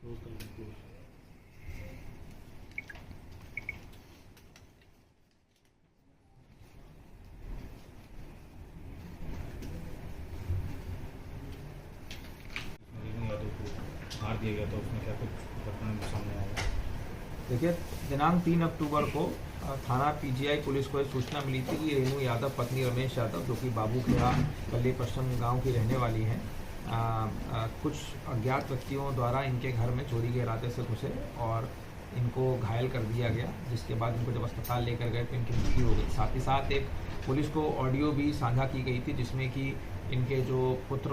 मार दिया गया, तो उसमें क्या कुछ घटना सामने आया? देखिए, दिनांक 3 अक्टूबर को थाना पीजीआई पुलिस को एक सूचना मिली थी कि रेणु यादव पत्नी रमेश यादव, जो कि बाबू खेड़ा कल्ले पश्चिम गांव की रहने वाली हैं, कुछ अज्ञात व्यक्तियों द्वारा इनके घर में चोरी के इरादे से घुसे और इनको घायल कर दिया गया, जिसके बाद इनको जब अस्पताल लेकर गए तो इनकी मृत्यु हो गई। साथ ही साथ एक पुलिस को ऑडियो भी साझा की गई थी, जिसमें कि इनके जो पुत्र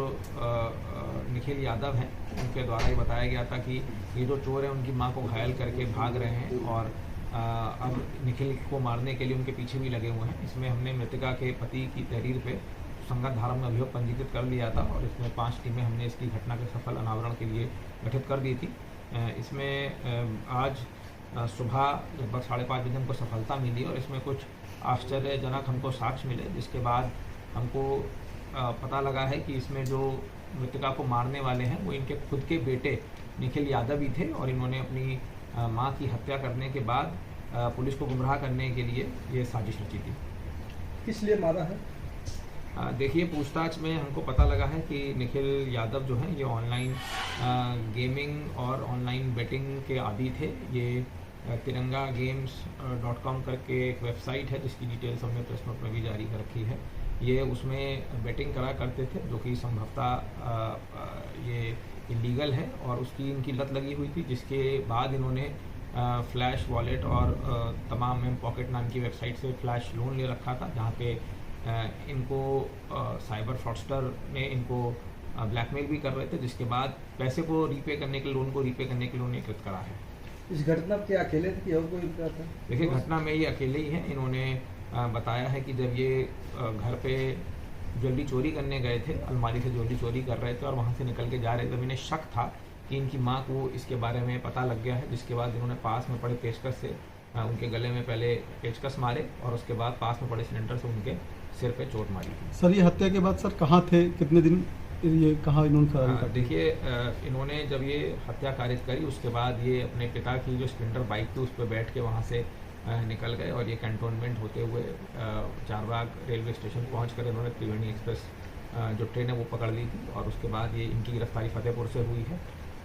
निखिल यादव हैं, उनके द्वारा ये बताया गया था कि ये जो चोर हैं उनकी मां को घायल करके भाग रहे हैं और अब निखिल को मारने के लिए उनके पीछे भी लगे हुए हैं। इसमें हमने मृतका के पति की तहरीर पे संगत धारा में अभियोग पंजीकृत कर लिया था और इसमें 5 टीमें हमने इसकी घटना के सफल अनावरण के लिए गठित कर दी थी। इसमें आज सुबह लगभग 5:30 बजे हमको सफलता मिली और इसमें कुछ आश्चर्यजनक हमको साक्ष्य मिले, जिसके बाद हमको पता लगा है कि इसमें जो मृतका को मारने वाले हैं वो इनके खुद के बेटे निखिल यादव ही थे और इन्होंने अपनी मां की हत्या करने के बाद पुलिस को गुमराह करने के लिए ये साजिश रची थी। किस लिए मारा है? देखिए, पूछताछ में हमको पता लगा है कि निखिल यादव जो हैं ये ऑनलाइन गेमिंग और ऑनलाइन बेटिंग के आदी थे। ये tirangaGames.com करके एक वेबसाइट है जिसकी डिटेल्स हमने प्रेस नोट में भी जारी कर रखी है। ये उसमें बेटिंग करा करते थे, जो कि संभवतः ये इलीगल है और उसकी इनकी लत लगी हुई थी, जिसके बाद इन्होंने फ्लैश वॉलेट और तमाम एम पॉकेट नाम की वेबसाइट से फ्लैश लोन ले रखा था, जहाँ पे इनको साइबर फ्रॉडस्टर ने इनको ब्लैकमेल भी कर रहे थे, जिसके बाद पैसे को रीपे करने के लिए, लोन को रीपे करने के लिए उन्हें कृत करा है। इस घटना में क्या अकेले थे कि और कोई था? देखिए, घटना में ये अकेले ही हैं। इन्होंने बताया है कि जब ये घर पे ज्वेलरी चोरी करने गए थे, अलमारी से ज्वेलरी चोरी कर रहे थे और वहाँ से निकल के जा रहे थे, तब इन्हें शक था कि इनकी माँ को इसके बारे में पता लग गया है, जिसके बाद इन्होंने पास में पड़े पेचकस से उनके गले में पहले पेचकस मारे और उसके बाद पास में पड़े सिलेंडर से उनके सिर पे चोट मारी थी। सर, ये हत्या के बाद सर कहाँ थे, कितने दिन ये कहाँ इन्होंने देखिए, इन्होंने जब ये हत्या कारित करी उसके बाद ये अपने पिता की जो स्प्लेंडर बाइक थी उस पर बैठ के वहाँ से निकल गए और ये कैंटोनमेंट होते हुए चारबाग रेलवे स्टेशन पहुंचकर इन्होंने त्रिवेणी एक्सप्रेस जो ट्रेन है वो पकड़ ली थी और उसके बाद ये इनकी गिरफ्तारी फतेहपुर से हुई है।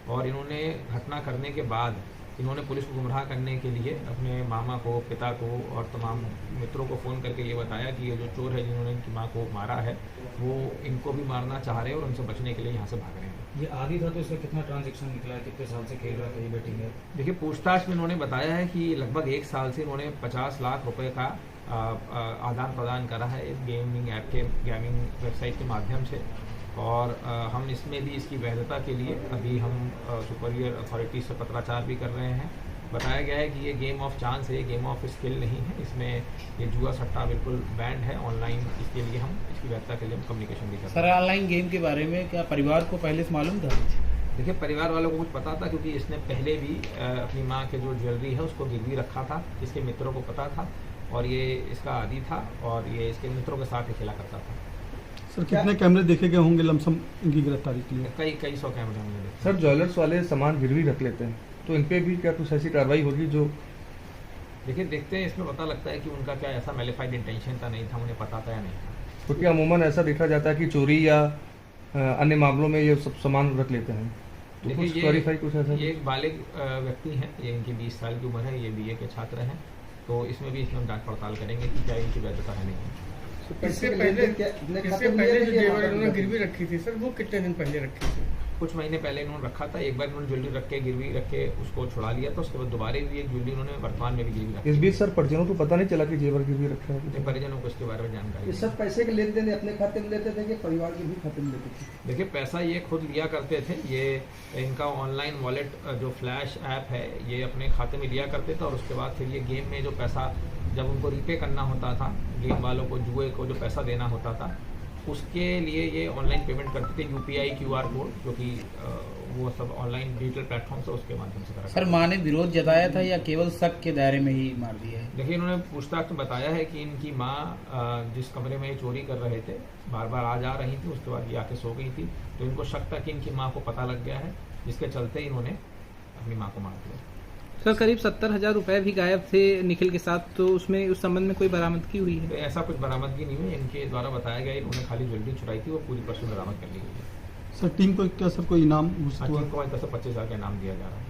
और इन्होंने घटना करने के बाद इन्होंने पुलिस को गुमराह करने के लिए अपने मामा को, पिता को और तमाम मित्रों को फ़ोन करके ये बताया कि ये जो चोर है जिन्होंने इनकी माँ को मारा है वो इनको भी मारना चाह रहे हैं और उनसे बचने के लिए यहाँ से भाग रहे हैं। ये आदि था तो इसका कितना ट्रांजैक्शन निकला है, कितने साल से खेल रहा था ये बेटिंग है? देखिए, पूछताछ में इन्होंने बताया है कि लगभग 1 साल से इन्होंने 50 लाख रुपए का आदान प्रदान करा है इस गेमिंग ऐप के, गेमिंग वेबसाइट के माध्यम से और हम इसमें भी इसकी वैधता के लिए अभी हम सुपीरियर अथॉरिटी से पत्राचार भी कर रहे हैं। बताया गया है कि ये गेम ऑफ चांस है, गेम ऑफ स्किल नहीं है, इसमें ये जुआ सट्टा बिल्कुल बैंड है ऑनलाइन। इसके लिए हम इसकी वैधता के लिए हम कम्युनिकेशन भी कर रहे हैं। सर, ऑनलाइन गेम के बारे में क्या परिवार को पहले से मालूम था? देखिए, परिवार वालों को कुछ पता था क्योंकि इसने पहले भी अपनी माँ के जो ज्वेलरी है उसको गिरवी रखा था, इसके मित्रों को पता था और ये इसका आदी था और ये इसके मित्रों के साथ ही खेला करता था। सर, कितने कैमरे देखे गए होंगे लमसम इनकी गिरफ्तारी के लिए? कई 100 कैमरे हमने देखे। सर, ज्वेलर्स वाले सामान गिरवी रख लेते हैं तो इन पे भी क्या कुछ ऐसी कार्रवाई होगी जो? देखिए, देखते हैं, इसमें पता लगता है कि उनका क्या ऐसा मैलिफाइड इंटेंशन था, नहीं था, उन्हें पता था या नहीं था। क्योंकि अमूमन ऐसा देखा जाता है कि चोरी या अन्य मामलों में ये सब सामान रख लेते हैं, तो कुछ क्लैरिफाई कुछ ऐसा? ये एक बालिग व्यक्ति हैं, ये इनकी 20 साल की उम्र है, ये BA के छात्र हैं, तो इसमें भी इसमें जांच पड़ताल करेंगे कि क्या इनकी वैधता है नहीं। इससे पहले जो जेवर इन्होंने गिरवी रखी थी सर, वो कितने दिन पहले रखी थी? कुछ महीने पहले इन्होंने रखा था, एक बार इन्होंने ज्वेलरी रख के गिरवी रख के उसको छुड़ा लिया था, उसके बाद दोबारा भी एक ज्वेलरी इन्होंने वर्तमान में भी गिरवी रखी। इस बीच सर परिजनों को पता नहीं चला कि जेवर गिरवी रखा है? परिजनों को इसके बारे में जानकारी। ये सब पैसे के लेन देन अपने खाते में लेते थे कि परिवार के भी खाते में लेते थे? देखिए, पैसा ये खुद लिया करते थे, ये इनका ऑनलाइन वॉलेट जो फ्लैश ऐप है ये अपने खाते में लिया करते थे और उसके बाद फिर ये गेम में जो पैसा जब उनको रीपे करना होता था, गेम वालों को, जुए को जो पैसा देना होता था, उसके लिए ये ऑनलाइन पेमेंट करते थे, UPI QR कोड, जो कि वो सब ऑनलाइन डिजिटल प्लेटफॉर्म से उसके माध्यम से करा। सर, माँ ने विरोध जताया था या केवल शक के दायरे में ही मार दिया है? देखिए, इन्होंने पूछताछ में बताया है कि इनकी माँ जिस कमरे में ये चोरी कर रहे थे बार बार आ जा रही थी, उसके बाद ये आके सो गई थी, तो इनको शक था कि इनकी माँ को पता लग गया है, जिसके चलते इन्होंने अपनी माँ को मार दिया। सर करीब 70,000 रुपए भी गायब थे निखिल के साथ, तो उसमें उस संबंध में कोई बरामदगी हुई है? तो ऐसा कुछ बरामदगी नहीं हुई, इनके द्वारा बताया गया इन्होंने खाली ज्वेलरी चुराई थी, वो पूरी पर्सन बरामद कर ली गई है। सर टीम को क्या सर कोई इनाम घोषित हुआ? टीम को 10 से 25,000 का इनाम दिया जा रहा है।